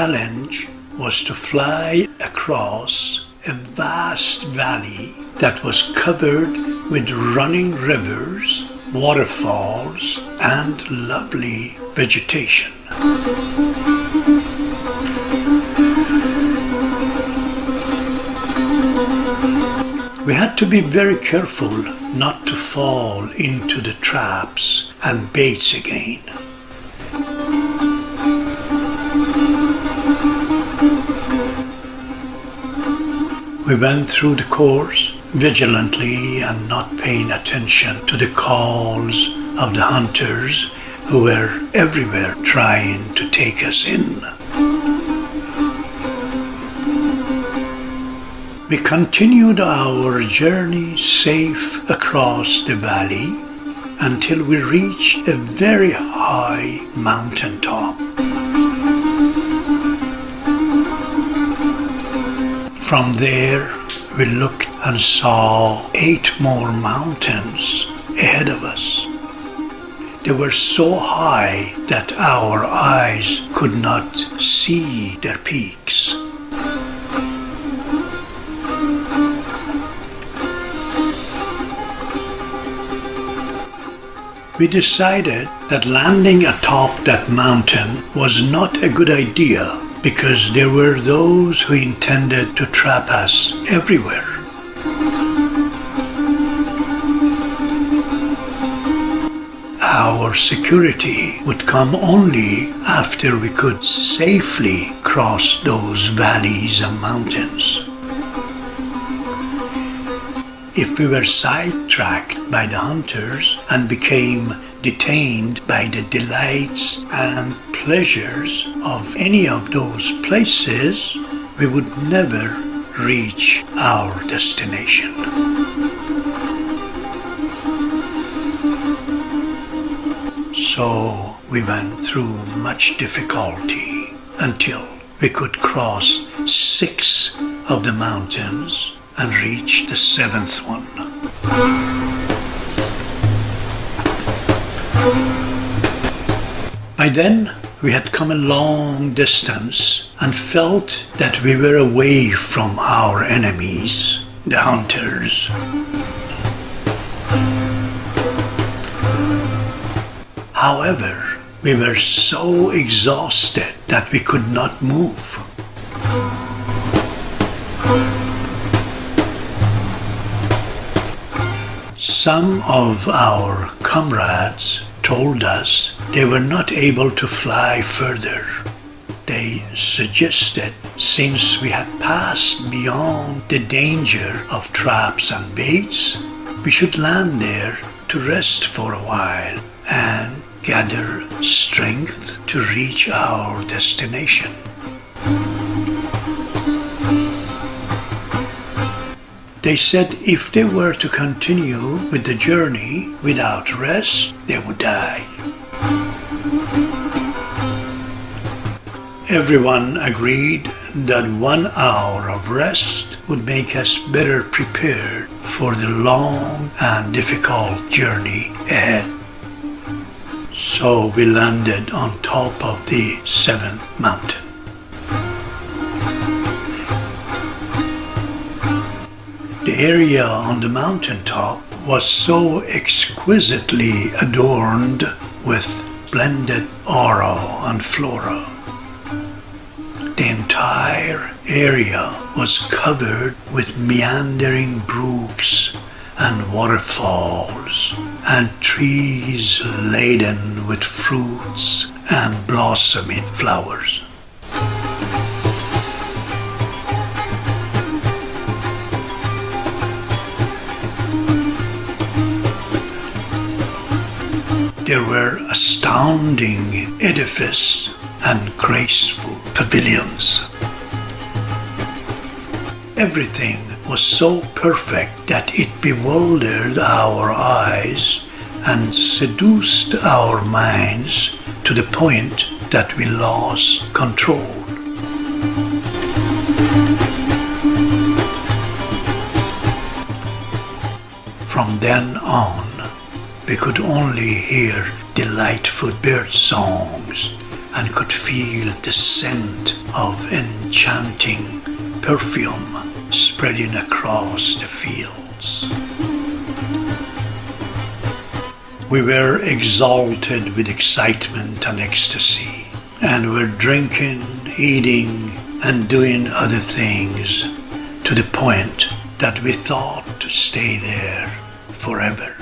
challenge was to fly across a vast valley that was covered with running rivers, waterfalls, and lovely vegetation. We had to be very careful not to fall into the traps and baits again. We went through the course vigilantly and not paying attention to the calls of the hunters who were everywhere trying to take us in. We continued our journey safe across the valley until we reached a very high mountain top. From there, we looked and saw 8 more mountains ahead of us. They were so high that our eyes could not see their peaks. We decided that landing atop that mountain was not a good idea because there were those who intended to trap us everywhere. Our security would come only after we could safely cross those valleys and mountains. If we were sidetracked by the hunters and became detained by the delights and pleasures of any of those places, we would never reach our destination. So we went through much difficulty until we could cross 6 of the mountains and reach the 7th one. By then, we had come a long distance and felt that we were away from our enemies, the hunters. However, we were so exhausted that we could not move. Some of our comrades told us they were not able to fly further. They suggested, since we had passed beyond the danger of traps and baits, we should land there to rest for a while and gather strength to reach our destination. They said if they were to continue with the journey without rest, they would die. Everyone agreed that 1 hour of rest would make us better prepared for the long and difficult journey ahead. So we landed on top of the 7th mountain. The area on the mountaintop was so exquisitely adorned with blended aura and flora. The entire area was covered with meandering brooks and waterfalls and trees laden with fruits and blossoming flowers. There were astounding edifices and graceful pavilions. Everything was so perfect that it bewildered our eyes and seduced our minds to the point that we lost control. From then on, we could only hear delightful bird songs and could feel the scent of enchanting perfume spreading across the fields. We were exalted with excitement and ecstasy, and were drinking, eating, and doing other things to the point that we thought to stay there forever.